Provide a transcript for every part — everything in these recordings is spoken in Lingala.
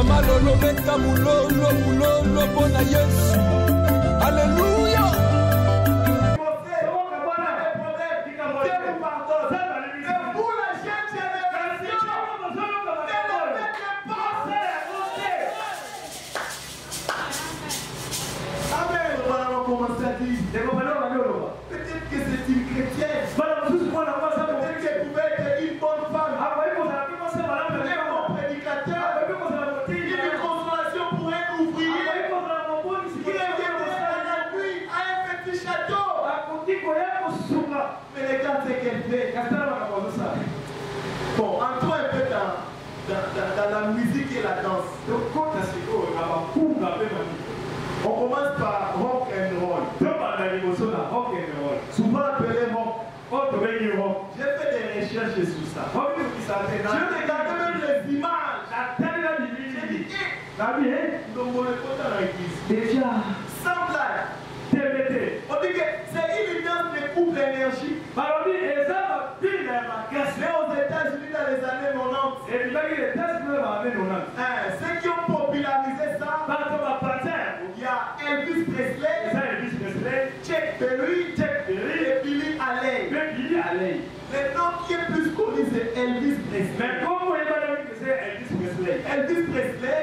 Mama Lolo beta mulolo mulolo bona Yesu. Alléluia. Peut-être que c'est une chrétienne. Peut-être qu'elle pouvait être une bonne femme. Un bon prédicateur. Une consolation pour un ouvrier. Qui reviendrait à la nuit à un petit château. Mais regarde ce qu'elle fait. Bon, entre un peu dans la musique et la danse. On commence par rock and roll. Souvent appelé rock. J'ai fait des recherches sur ça. Je regardais même les images. J'ai dit, donc on est content dans l'église. Sans blague. On dit que c'est une danse de couple énergie. Mais aux États-Unis dans les années 90, ceux qui ont popularisé ça, il y a Elvis Presley, Chuck Berry et Billy Haley. Le nom qui est plus connu c'est Elvis Presley. Elvis Presley,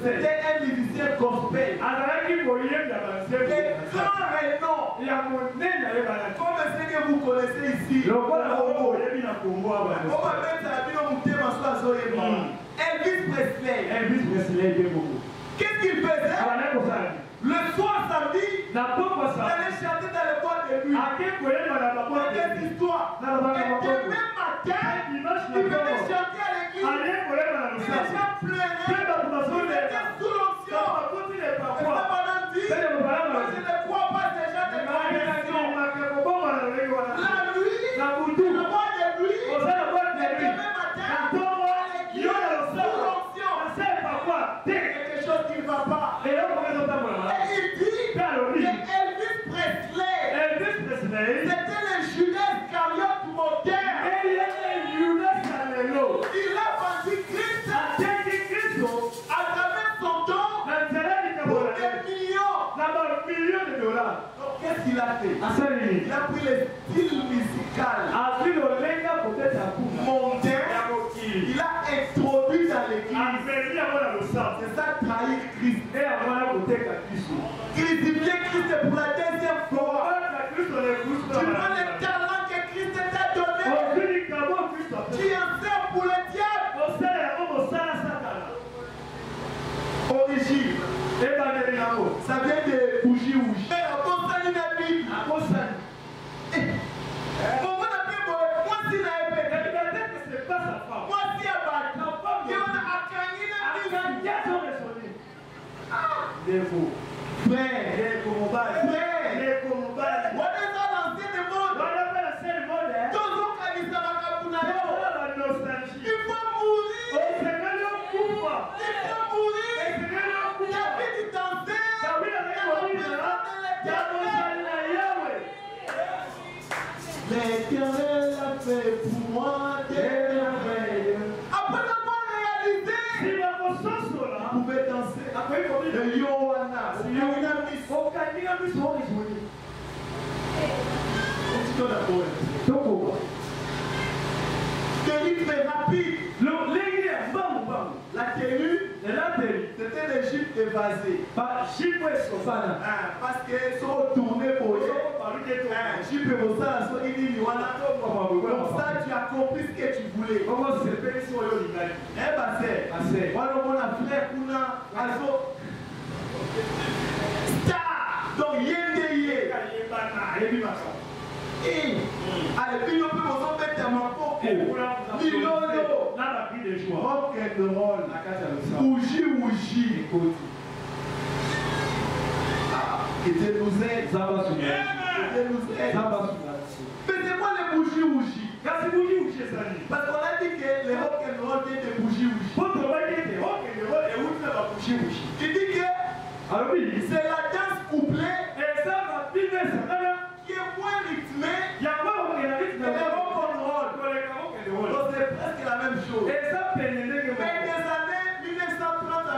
c'était un musicien gospel. Les grands renom, comme ce que vous connaissez ici. On va mettre la vie au thème Elvis Presley. Qu'est-ce qu'il faisait? Le soir samedi, il allait chanter dans le bois de nuit. Des histoires. Et demain matin, il venait chanter à l'église. Les gens pleuraient. Ils étaient sous l'onction. Et ça m'a dit, moi je ne crois pas ces gens de conversion. La nuit, le bois de nuit, et demain matin, à l'église, sous l'onction. Quelque chose qui ne va pas. Et il dit que Elvis Presley, c'était le Judas Iscariote moderne. Il a vendu Christ à travers son don pour des millions de dollars. Donc qu'est-ce qu'il a fait? Il a pris le style musical mondain. Il a introduit dans l'église. C'est ça trahir Christ. Crucifier Christ pour la deuxième fois. Tu vois le talent que Christ t'a donné. Tu en sers pour le diable. Origine. Ça vient de bougie rouge. Mais on constate une Bible. On va l'appeler moi si la moi si à battre. Et on a accagné la Bible. Frère, l'Éternel a fait pour moi des merveilles. Après l'avoir réalisé, il pouvait danser. Le Yohana, le rythme rapide. La tenue, c'était l'Égypte évasée. Parce qu'ils sont retournés pour eux. Comme ça, tu as compris ce que tu voulais. Donc, Yendeye. Allez, puis on peut vous mettre à ma porte. Milolo. Rock and roll. Bougie, bougie. C'était nous aide. Mais c'est quoi les bougies bougies? Parce qu'on a dit que les rock and roll viennent de bougie bougie. Tu dis que c'est la danse couplée qui est moins rythmée que les rock and roll. Donc c'est presque la même chose. Mais des années 1930 à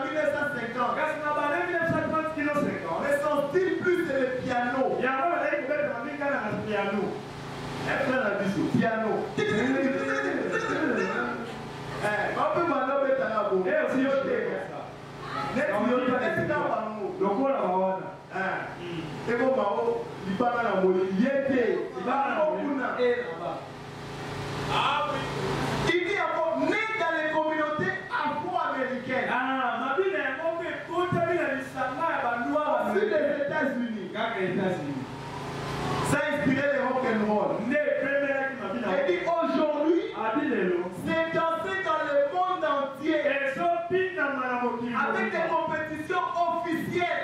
Un frère a dit ça, piano. On peut maintenant mettre à la boue. Et aussi, on dit ça. Et bon, il parle à la molle. Il dit encore, né dans les communautés afro-américaines. Aussi les États-Unis. Ça a inspiré les rock'n'roll. Et dit aujourd'hui, c'est dansé dans le monde entier. Avec des compétitions officielles.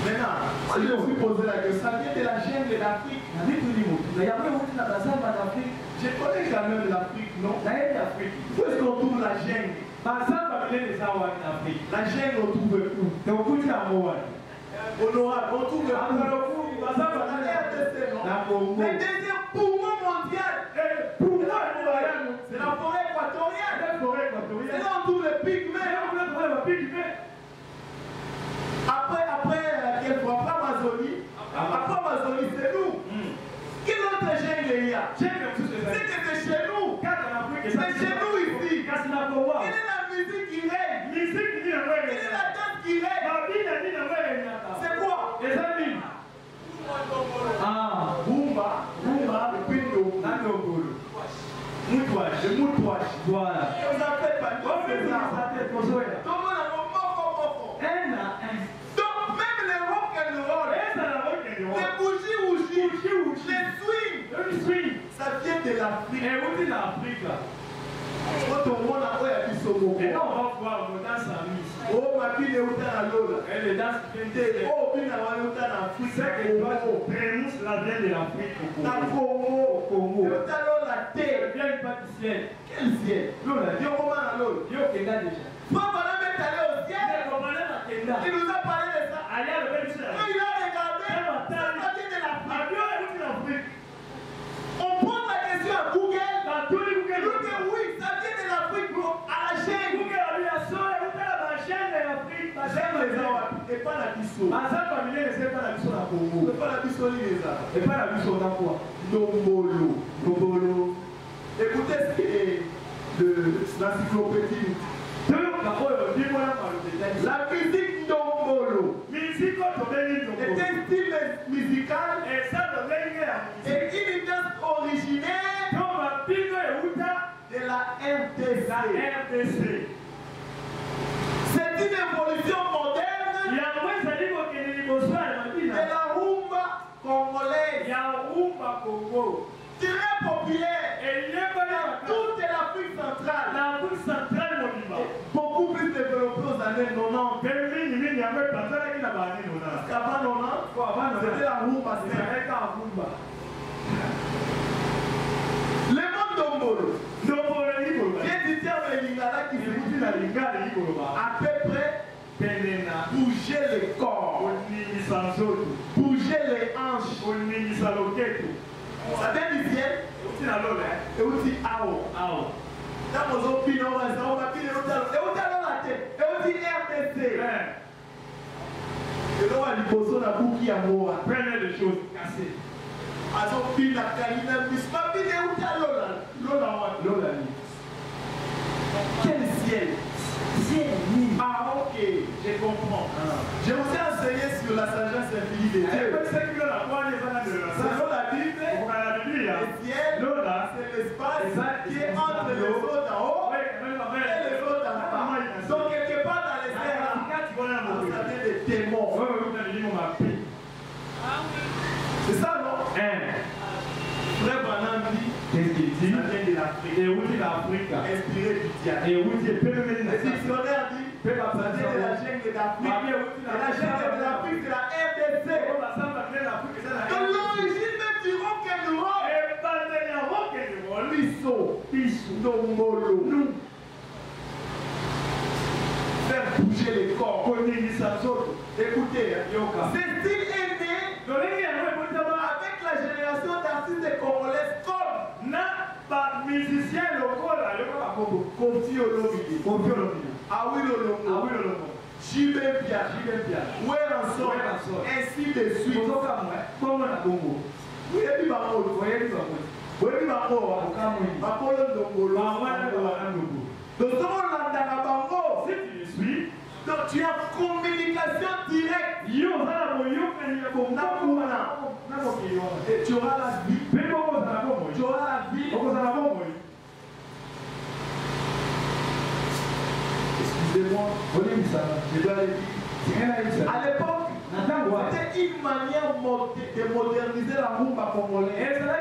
Maintenant, je me suis posé la question, ça vient de la jungle d'Afrique. Je connais jamais de l'Afrique, non? Où est-ce qu'on trouve la jungle? La jungle, on trouve où? Honorable, on trouve la RDC, non? Le deuxième poumon mondial, c'est la forêt équatoriale. C'est là on trouve les pygmées. Après Amazonie, c'est nous. Quelle autre jungle il y a? C'est que c'est chez nous. C'est chez nous ici. Quelle est la musique qui règne? Quelle est la danse qui règne? C'est quoi? Boumba, le Pindo, Moutouache. Voilà. Vous appelez pas tout ça. Donc même les rock'n'roll, les bougies, les swings, ça vient de l'Afrique. Quand on voit la voix, il y a du somo. Et là, on va voir nos danses en mise. Oh, ma fille est où dans la lola. Elle est danse pintée. Oh, bien avant le temps d'Afrique. C'est que toi, tu prononces la veine de l'Afrique. La Congo. Le talon, la terre. Bien une pâtissière. Quel ciel? Lola, dis comment la lola. Dis au Kenda déjà. Moi, pendant d'être allé au ciel, il nous a parlé de ça. Quand il a regardé, ça vient de l'Afrique. On pose la question à Google. Oui, ça vient de l'Afrique, bro. À la chaîne. Et pas la bisso. Et pas la bisso, les a. Et pas la bisso, on a quoi? Dombolo. Écoutez ce qui est l'encyclopédie. La musique Dombolo est un style musical et une danse originaire de la RDC. C'est une évolution moderne de la rumba congolaise. Très populaire dans toute l'Afrique centrale. Beaucoup plus développée aux années 90. Parce qu'avant 90, c'était la rumba. Le monde Dombolo. J'ai dit à Lingala qui se dit à peu près bouger le corps, bouger les hanches. Ça vient du ciel et aussi ao. Dans vos opinions, on va dire et on RDC. Et là, on va dire que la boucle à moi. Prenez des choses cassées. Quel ciel? Ah, ok, je comprends. Je vous ai enseigné sur la sagesse infinie de Dieu. Selon la Bible, le ciel, c'est l'espace qui est entre les eaux d'en haut et les eaux d'en bas. Donc, quelque part dans les airs, ça vient des démons. C'est ça, non? Frère Branham dit, qu'est-ce qu'il dit? Ça vient de l'Afrique. Et où dit l'Afrique? Inspiré du diable. Et où dit le dictionnaire dit, ça vient de la jungle d'Afrique. Et la jungle de l'Afrique, c'est la RDC. Donc l'origine même du rock'n'roll. Pisso, Dombolo. Nous. Faire bouger les corps. Écoutez, ce style est né avec la génération d'artistes congolais comme musicien local, Kofi Olomide, Awilo Longo, Jibempia. Weranson. Ainsi de suite. Comment on a Congo? Oui, il y a du bango. Bakolo Ndongolo. Donc, si tu suis, donc tu as communication directe. Et tu auras la vie. Tu auras la vie. Excusez-moi, je dois le dire. À l'époque, c'était une manière de moderniser la rumba congolaise. À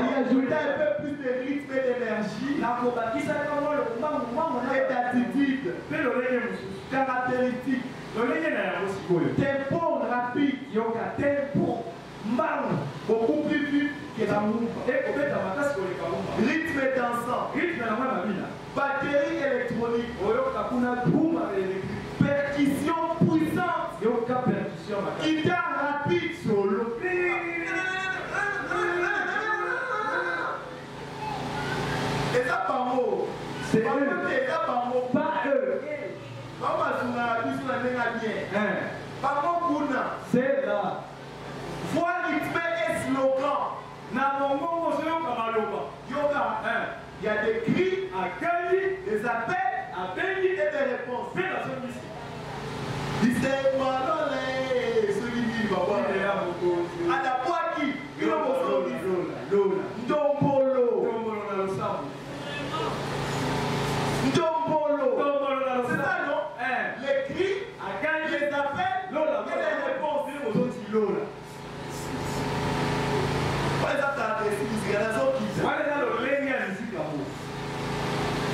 y ajouter un peu plus de rythme et d'énergie et d'attitude caractéristique. Tempo rapide, beaucoup plus vite que la rumba. Rythme dansant, batterie électronique, percussion puissante, guitare rapide, solo. Et ça par mot. C'est pas eux. Pas eux. C'est là. Voix rythmée et slogan. Yoga. Il y a des cris, des appels et des réponses. Il s'est malolé, celui qui va voir. À la voix qui, Ndombolo. C'est ça, non? Les cris, les appels et les réponses.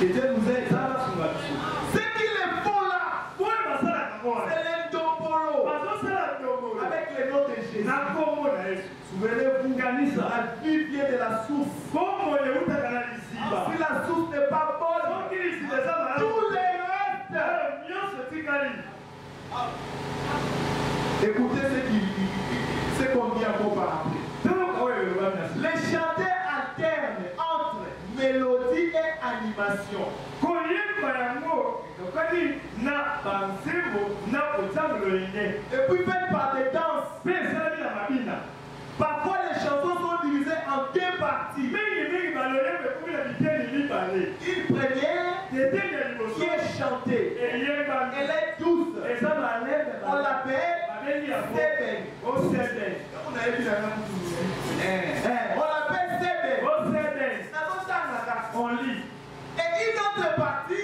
Et Dieu nous aide. Ce qu'il est faux là, c'est les Ndombolo. Avec les noms de Jésus. Souvenez-vous, la vie vient de la source. Si la source n'est pas bonne, tous les restes. Écoutez ce qu'on dit encore par après. Les chanteurs alternent entre mélodie et animation. Et puis faites par des danses. Parfois les chansons sont divisées en deux parties. Une première qui est chantée. Elle est douce. On l'appelle Seben. On l'appelle Seben. On lit. Et une autre partie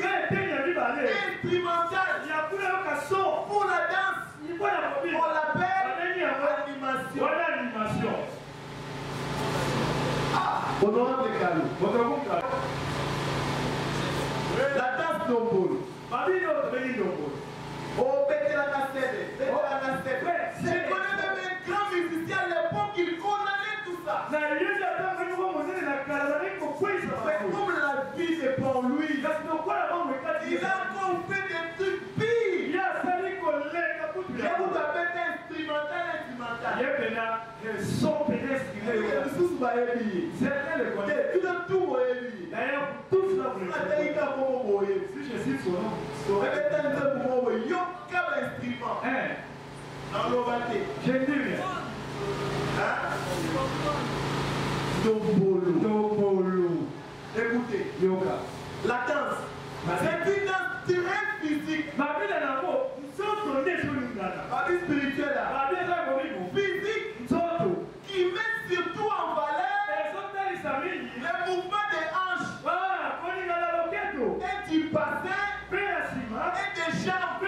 instrumentale pour la danse. On l'appelle animation. Honorable Kalo. La danse Ndombolo. Oh, Betelana Sebe. Je connais même un grand musicien à l'époque qui condamnait tout ça. Comme la vie dépend lui, il a encore fait des trucs pires. Vous appelez instrumental. D'ailleurs, tout cela vous le si je cite son nom, je dis bien. Ndombolo. Écoutez, yoga. La danse, c'est une danse très physique. Ma vie spirituelle, physique, qui met surtout en valeur les mouvements des hanches et du bassin et des jambes.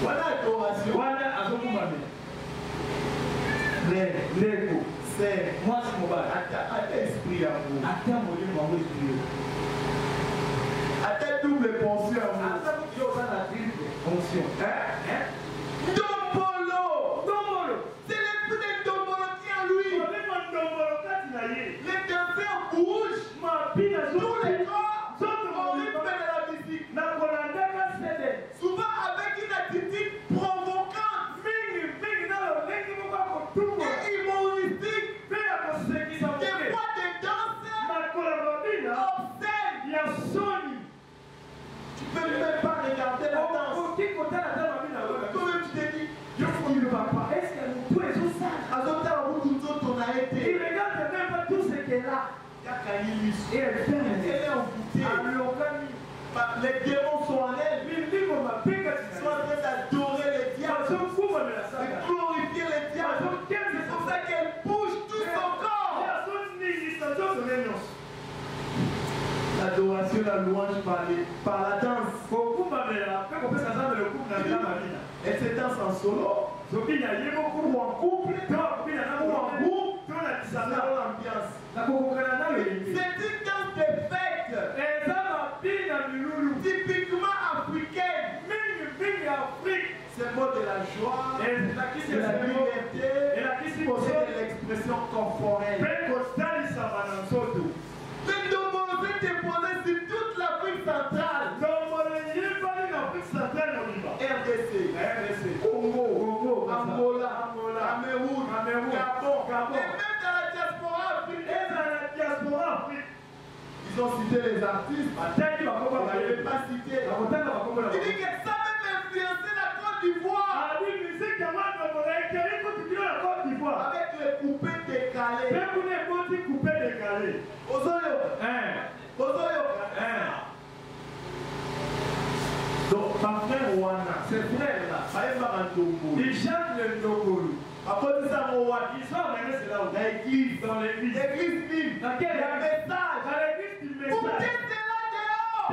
Voilà l'adoration. C'est moi, c'est mon bar. À esprit à vous. À ta double pensée à vous. Ndombolo. C'est le plus de Ndombolo qui a lui. Les danseurs bougent. Tous les corps au rythme de la musique. Souvent avec une attitude provocante et humoristique. Toi-même tu te dis, il ne va pas. Est-ce que tout est tout ça? Il regarde même pas tout ce qu'elle a. Et elle est envoûtée. Les démons sont en elle. Ils sont en train d'adorer les diables, de glorifier les diables. C'est pour ça qu'elle bouge tout son corps. L'adoration, la louange par la danse. Elle se danse en solo, ou en couple, ou en groupe, selon l'ambiance. C'est une danse de fête, typiquement africaine. C'est mot de la joie, de la liberté, et de l'expression corporelle. Le Domozé déposé sur toute l'Afrique centrale. RDC, Congo, Angola, Cameroun, Gabon. Et même dans la diaspora africaine. Ils ont cité les artistes. On n'avait pas cité. Il dit que ça même influencé la Côte d'Ivoire. Avec les coupés décalés. Donc, ma frère Wana, ce frère-là, il chante le Ndokolo. Après tout ça, ils sont amenés là dans l'église. Dans l'église. L'église vive. Dans quel message? Dans l'église du message. Pour qui c'est là dehors?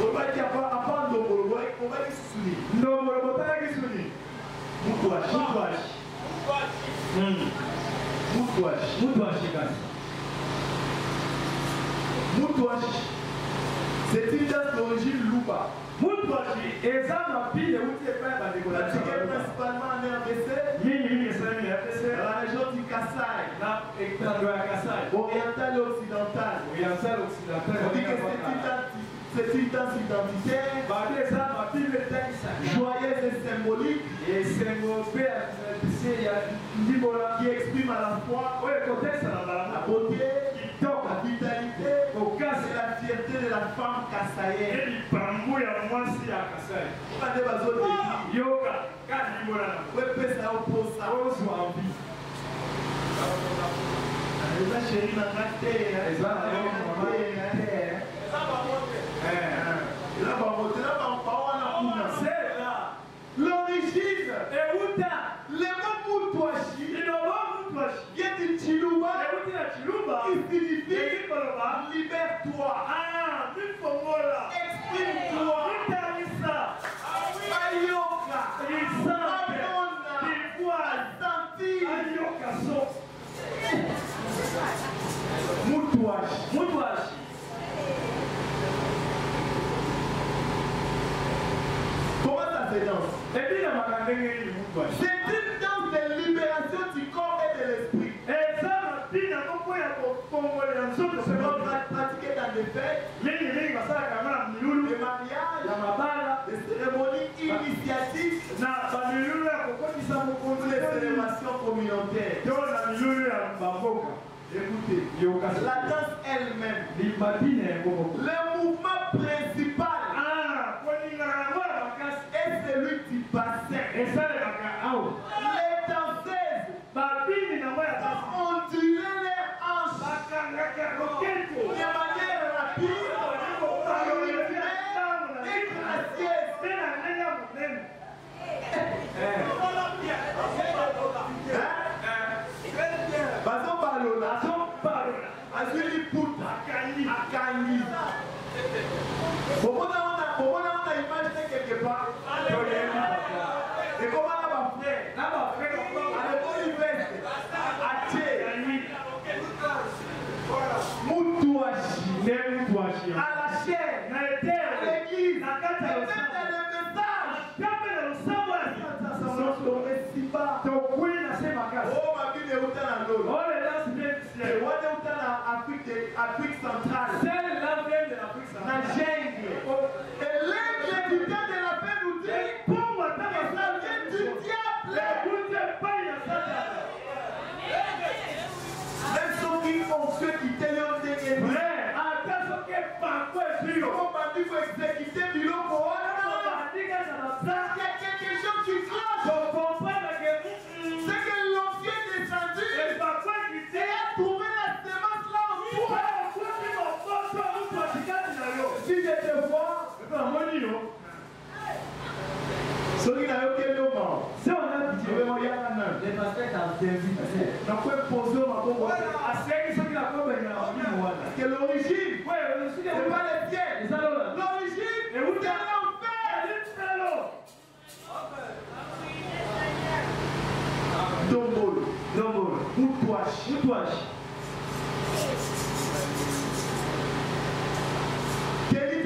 On va dire à part Ndokolo, on va dire Souni. Ndokolo, on va dire Souni. Moutouachi. C'est une danse d'origine Louba. Moutouachi. Et ça m'a pris les outils et pas de décoration. Principalement en RDC. Dans la région du Kassai. Oriental et occidental. On dit que c'est une danse identitaire, joyeuse et symbolique, qui exprime à la fois la beauté, la vitalité et la fierté de la femme kassaïenne. L'origine le mot Moutouachi vient du Chiluba qui signifie libère-toi, exprime-toi, Ayoka, Moutouachi. Comment ça se danse? C'est une danse de libération du corps et de l'esprit. C'est pratiqué dans des fêtes, des mariages, des cérémonies initiatiques, des célébrations communautaires. Écoutez, la danse elle-même, le mouvement principal est celui du bassin. Les danseuses ont ondulé les hanches de manière rapide, et gracieuse. Bazo Balola, Azuli Puta, Akani. Pourquoi on a imaginé quelque part? Et comment là-bas frère? À l'école université, à Tché, Moutouachi, à la chair, à l'église, et même dans le message. Oh, ma vie est où dans l'eau. Afrique centrale. C'est l'Afrique de l'Afrique centrale. La jungle. Et l'ingrédient de la paix nous dit que ça vient du diable. Même ceux qui ont ceux qui t'ayant des frères. On m'a dit qu'il faut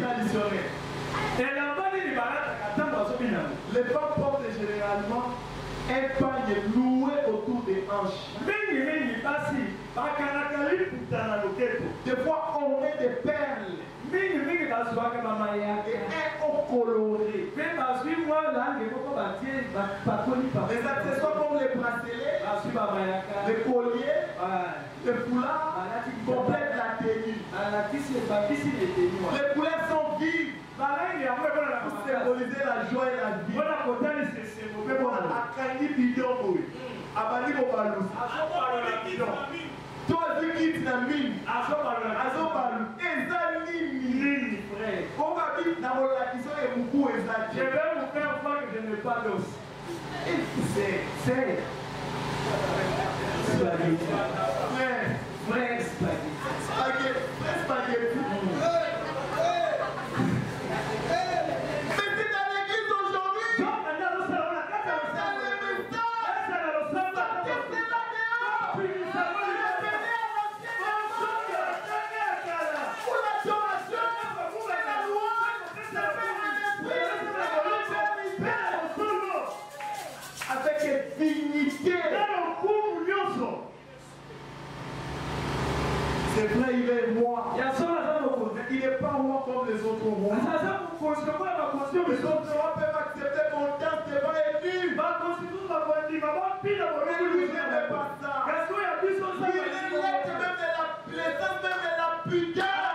traditionnelle. Les femmes portent généralement un pagne noué autour des hanches. Des fois, on met des perles et un haut coloré. Les accessoires comme les bracelets, les colliers, les foulards complètent la tenue. Les couleurs sont vives pour symboliser la joie et la vie. Toi, tu quittes la mine. On va vite dans la question et beaucoup exact. Je vais vous faire voir que je n'ai pas d'os. C'est Frère spaghetti. spaghetti. Mais c'est dans l'église aujourd'hui. C'est le avec dignité. C'est vrai, il est roi. Il n'est pas roi comme les autres rois. Les autres rois peuvent accepter mon temps devant élu. Mais lui, il n'aimait pas ça. Il est l'être même de la plaisance, même de la pudeur.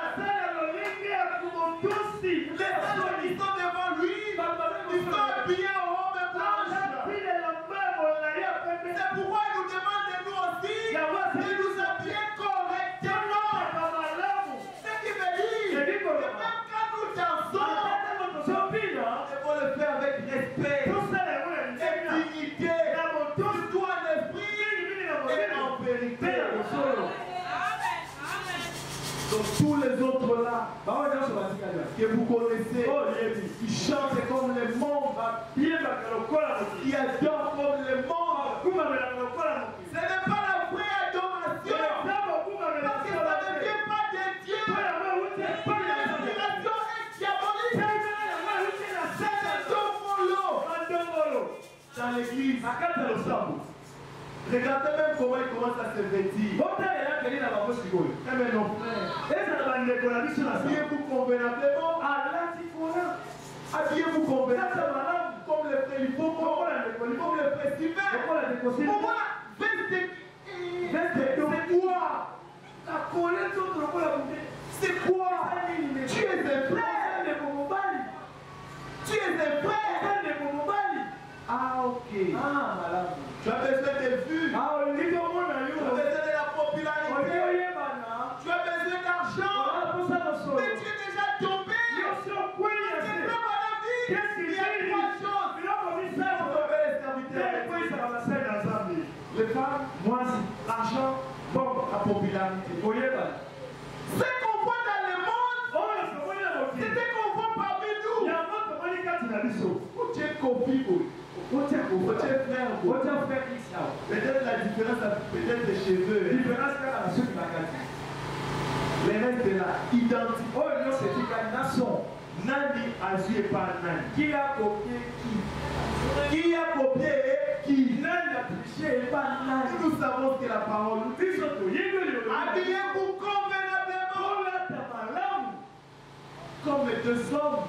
Les hommes qui sont devant lui, ils sont habillés en robe blanche. C'est pourquoi il nous demande de nous aussi de nous habiller correctement. Ce qui veut dire que même quand nous dansons, il faut le faire avec respect, dignité, tout en esprit et en vérité. Donc tous les autres là, que vous connaissez, qui chantent comme les membres, qui adorent comme les membres, ce n'est pas la vraie adoration. Parce que ça ne vient pas de Dieu. L'inspiration est diabolique. C'est un dombolo dans l'église. Regardez même comment il commence à se vêtir. Mais non, frère. Habillez-vous convenablement. Habillez-vous convenablement. Comme les frères, il faut comme les festivals. Pourquoi veste c'est quoi? Tu es un frère. Tu es un frère. Ah, ok. Tu as besoin de vues. Tu as besoin de la popularité. Tu as besoin d'argent. Mais tu es déjà tombé. C'est pas madame dit. Il y a trois choses. Les femmes, l'argent, bon, la popularité. Ce qu'on voit dans le monde, c'est ce qu'on voit parmi nous. Tu es copie, tu es frère. Peut-être la différence, peut-être des cheveux. Les restes de la identité. Nani a joué par Nani. Qui a copié qui? Qui a copié qui? Nani a triché par Nani. Nous savons que la parole nous dit. Habillez-vous convenablement. Comme deux hommes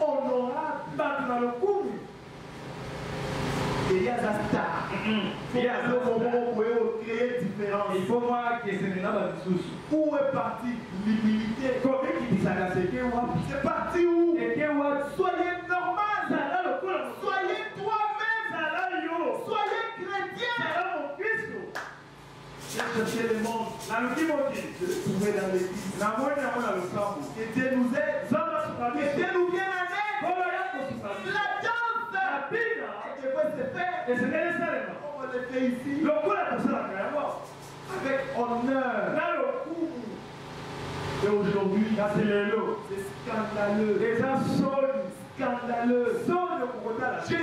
honorables. Et il y a la star. Il y a le moment où vous créer différence. Il faut voir que ce n'est pas de souci. Où est partie l'humilité? C'est parti où? Soyez normal. Soyez toi-même. Soyez chrétien. Cherchez le monde. Se trouver dans l'église. Que Dieu nous aide. Que Dieu nous vienne en aide. La danse devrait se faire. On le fait ici. Avec honneur. Et aujourd'hui, c'est scandaleux. Scandaleux. Je sais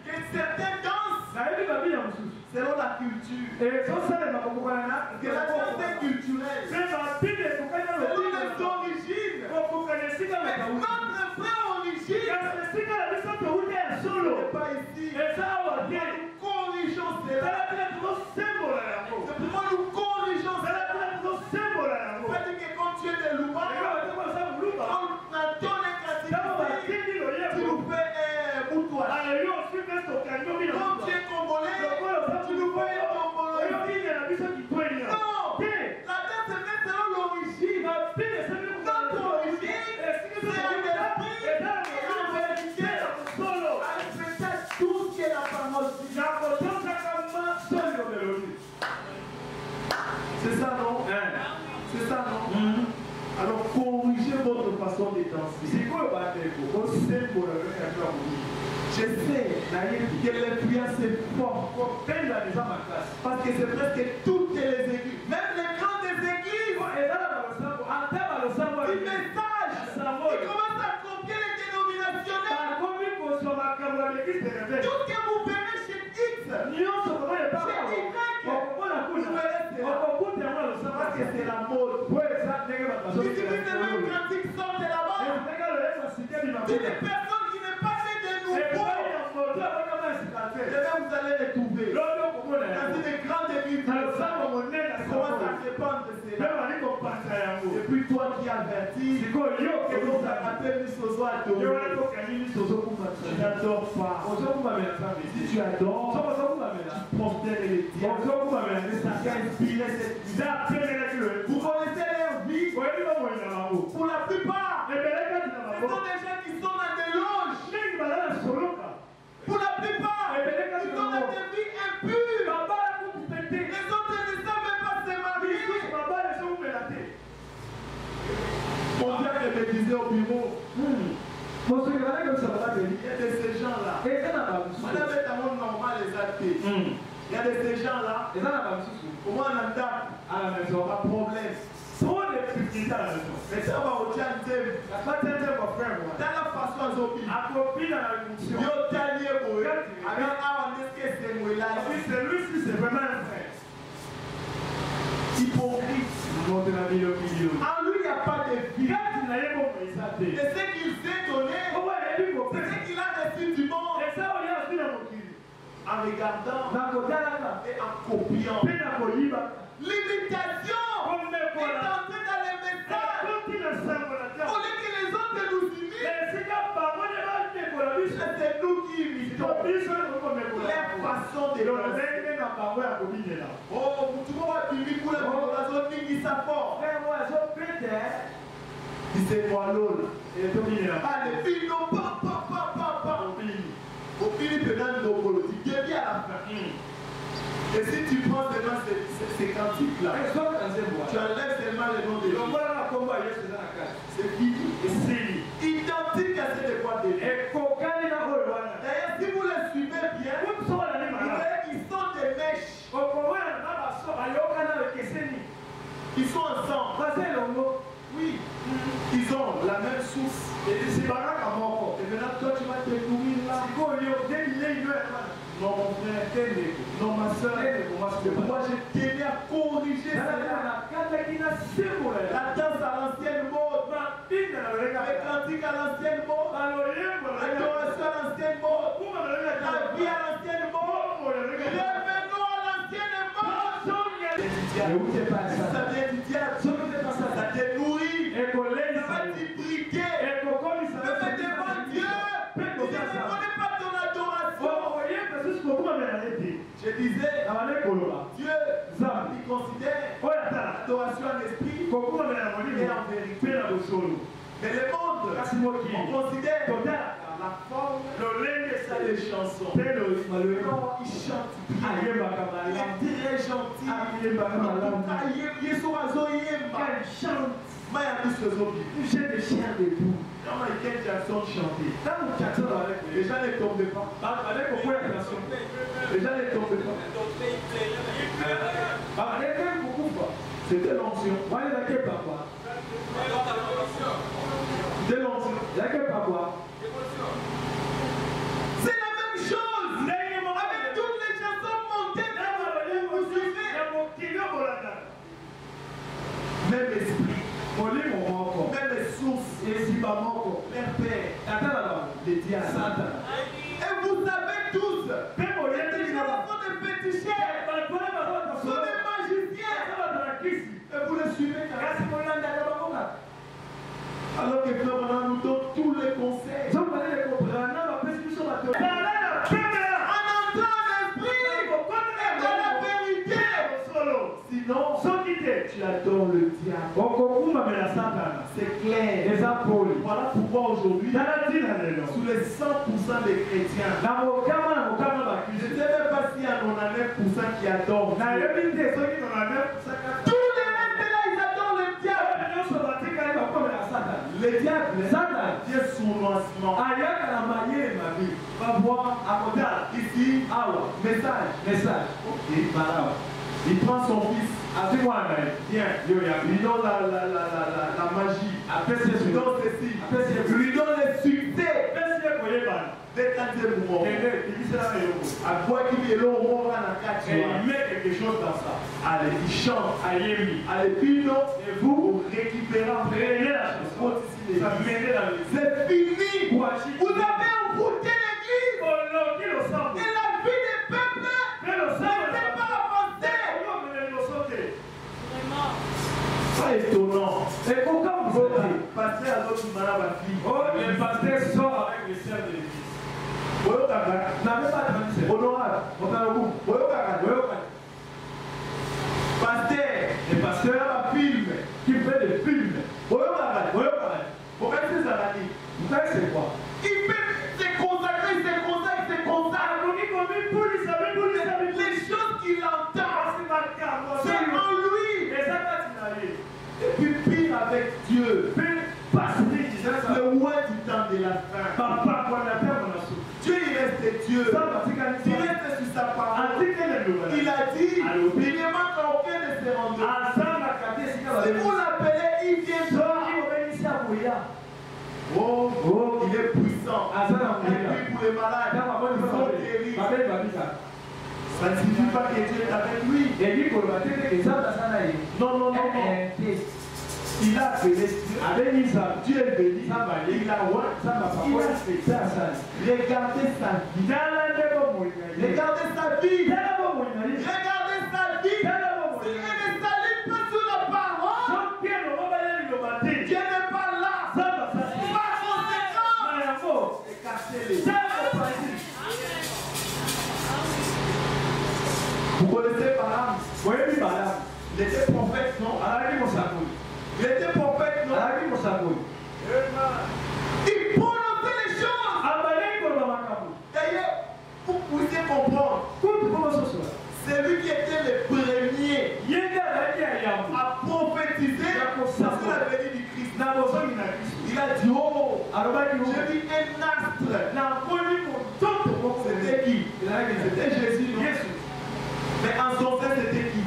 que certaines danses, selon la culture, que la danse est culturelle, selon les origines, Notre frère origine n'est pas ici. Nous corrigeons cela. C'est pourquoi nous corrigeons cela. Pas dire que quand tu es des louanges, quand on donne les catégories, tu nous fais boutoir. Quand tu es congolais, tu nous fais un congolais. Non, la date se met selon l'origine. Notre origine, c'est un esprit et un vérité. Avec peut-être tout ce qui est la parole. C'est ça, non? C'est ça, non? Alors corrigez votre façon de danser. Je sais que l'influence est forte. Parce que c'est presque toutes les églises, même les grandes églises, du message, qui commencent à copier les dénominationnels. Tout ce que vous verrez chez X, chez Y, vous verrez cela. Parce que c'est la mode. Si tu dis que même cantique sort de là-bas, toutes les personnes qui n'ont pas fait de nouveau, vous allez les trouver. Dans une grande église, commence à répandre de cela. Et puis toi qui avertis, que vous appelez Misozo adorer. Tu n'adores pas. Si tu adores, tu prosternes les diables. Ça a inspiré cette vie. Vous connaissez leur vie. Pour la plupart, ce sont des gens qui sont dans des loges. Pour la plupart, ils sont dans des vies impures. Les autres ne savent même pas se marier. Mon père me disait au bureau, il y a de ces gens-là. Madame est un monde normal, les athées. Il y a de ces gens-là. Au moins, on a pas de problème. Trop de difficultés à la maison. Mais ça va au tien thème. Dans la façon à Zobi. Yo talié boy. Alors avant d'esquer c'est moi là. Celui-ci c'est vraiment un frère. Hypocrite. En lui il n'y a pas de vie. Et ce qu'il s'est donné, c'est ce qu'il a reçu du monde. En regardant et en copiant. L'imitation est entrée dans les messages. Au lieu que les autres nous imitent, c'est nous qui imitons leur façon de penser. Oh, tout le monde a dit pour la population qui s'apporte. C'est moi l'autre. Ah, les filles n'ont pas. Au fil de l'anneau, tu viens à la fin. Et si tu prends seulement ces cantiques-là, tu enlèves seulement les noms des gens. C'est fini. Identique à ces voix de Dieu. D'ailleurs, si vous les suivez bien, vous verrez qu'ils sont des mèches. Ils sont ensemble. Oui, ils ont la même source. Et maintenant, toi, tu vas te nourrir là. Non, mon frère, non, ma soeur, moi, je tenais à corriger cela. La danse à l'ancienne mode, les cantiques à l'ancienne mode, l'adoration à l'ancienne mode, la vie à l'ancienne mode, revenons à l'ancienne mode. Ça vient du diable. Ça te nourrit. Ça va t'hybrider. Même devant Dieu, tu ne connais pas ton adoration. Je disais, Dieu, il considère l'adoration en esprit et en vérité. Mais le monde, on considère la forme des chansons. Non, il chante bien. Il est très gentil. Il chante. J'ai des chiens debout. Quand Michael Jackson chantait, les gens ne tombaient pas. Les gens ne tombaient pas. C'était l'onction. C'était l'onction. C'est la même chose. Avec toutes les chansons montées, vous suivez. Même esprit. Même sources. Et si Bamoko, leur père, les diables, Satan. Et vous savez tous, les gens sont des féticheurs, sont des magiciens. Et vous les suivez quand même. Alors que Frère nous donne tous les conseils. En entrant l'esprit et dans la vérité. Sinon, tu adores le diable. C'est clair. Voilà pourquoi aujourd'hui, sous les 100% des chrétiens, je ne sais même pas s'il y a 99% qui adorent Dieu. Tous les restes là, ils adorent le diable. Le diable, Dieu sournoisement. Va voir à côté. Ici, message. Ok, voilà. Il prend son fils. Viens, lui donne la magie. Lui donne ceci. Lui donne le succès. Dès quand il est mort, à quoi qu'il est là, on va il met quelque chose dans ça. Allez, il chante. Allez, puis non, et vous récupérez la chose. C'est fini. Vous avez envoûté l'église. Et la vie des peuples n'était pas avancée. Pas étonnant. Et pourquoi vous passez à l'autre fille? Le pasteur sort avec les sœurs de l'église. N'avez pas de honorable. Pasteur, le pasteur a un film qui fait des films. Vous savez quoi? Il fait se consacrer. Les choses qu'il entend, c'est en lui. Et puis pire avec Dieu. Le roi du temps de la fin. Dieu il reste Dieu. Il reste sur sa parole. Il a dit, il ne manque aucun de ses rendez-vous. Si vous l'appelez, il viendra. Oh, il est puissant. Et puis pour les malades, ils sont guéris. Ça ne signifie pas que Dieu est avec lui. Non. Il a appelé Dieu. Dieu est béni. Il a fait ça. Regardez sa vie. Regardez sa vie. Si elle ne s'aligne pas sur la parole, Dieu n'est pas là. Par conséquent, écartez-les. Vous connaissez Balaam? Il était prophète, non? Il était prophète, non? Il prononçait les choses. D'ailleurs, vous pouvez comprendre. C'est lui qui était le premier à prophétiser sur la venue du Christ. Il a dit, oh, j'ai vu un astre. C'était qui? C'était Jésus, non? Mais en son fait, c'était qui?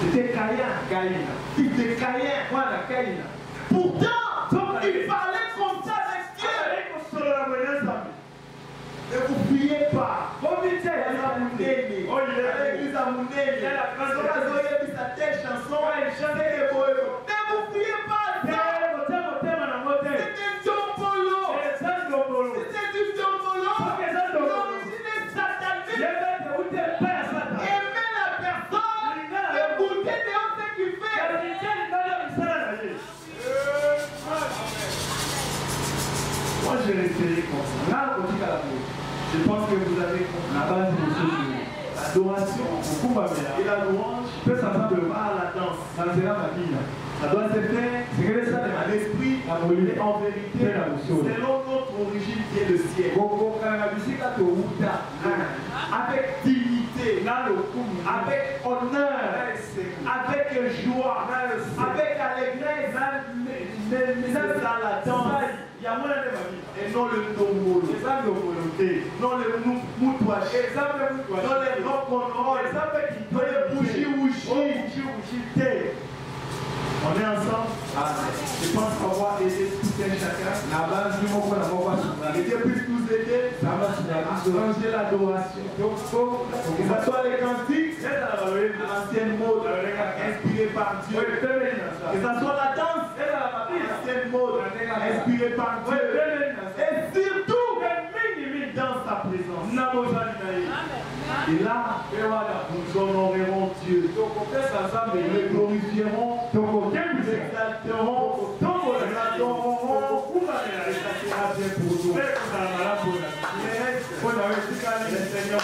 C'était Caïn. Fils de Caïn. Pourtant, il parlait comme ça avec Dieu. Ne vous fiez pas. L'église à Mounene. Cette chanson, ne vous fiez pas à ça. C'était Djombolo. C'était du Djombolo. L'origine est satanique. Aimer la personne et goûter de ce qu'il fait. Moi, je resterai comme ça. Je pense que vous avez compris la base des choses. L'adoration et la louange peut s'assembler à la danse. Ça doit se faire à l'esprit et en vérité selon notre origine qui est le ciel. Avec dignité, avec honneur, avec joie, avec allégresse. C'est ça la danse. Et non le ndomolo, non le moutouach, non les rock'n'roll, non les bougies. On est ensemble. Je pense qu'on va aider tout un chacun. Et Dieu puisse nous aider à ranger l'adoration. Que ce soit les cantiques, l'ancienne mode, inspirée par Dieu. Que ça soit la danse, l'ancienne mode, inspirée par Dieu. Et surtout, dans sa présence. Et là, nous honorerons Dieu. Nous le glorifierons, nous exalterons, nous l'adorerons. Et ça sera bien pour nous. Le Seigneur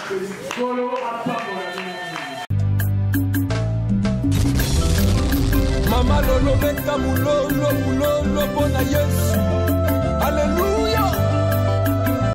Mama lolo beta mulolo mulolo bona Yesu. Alléluia.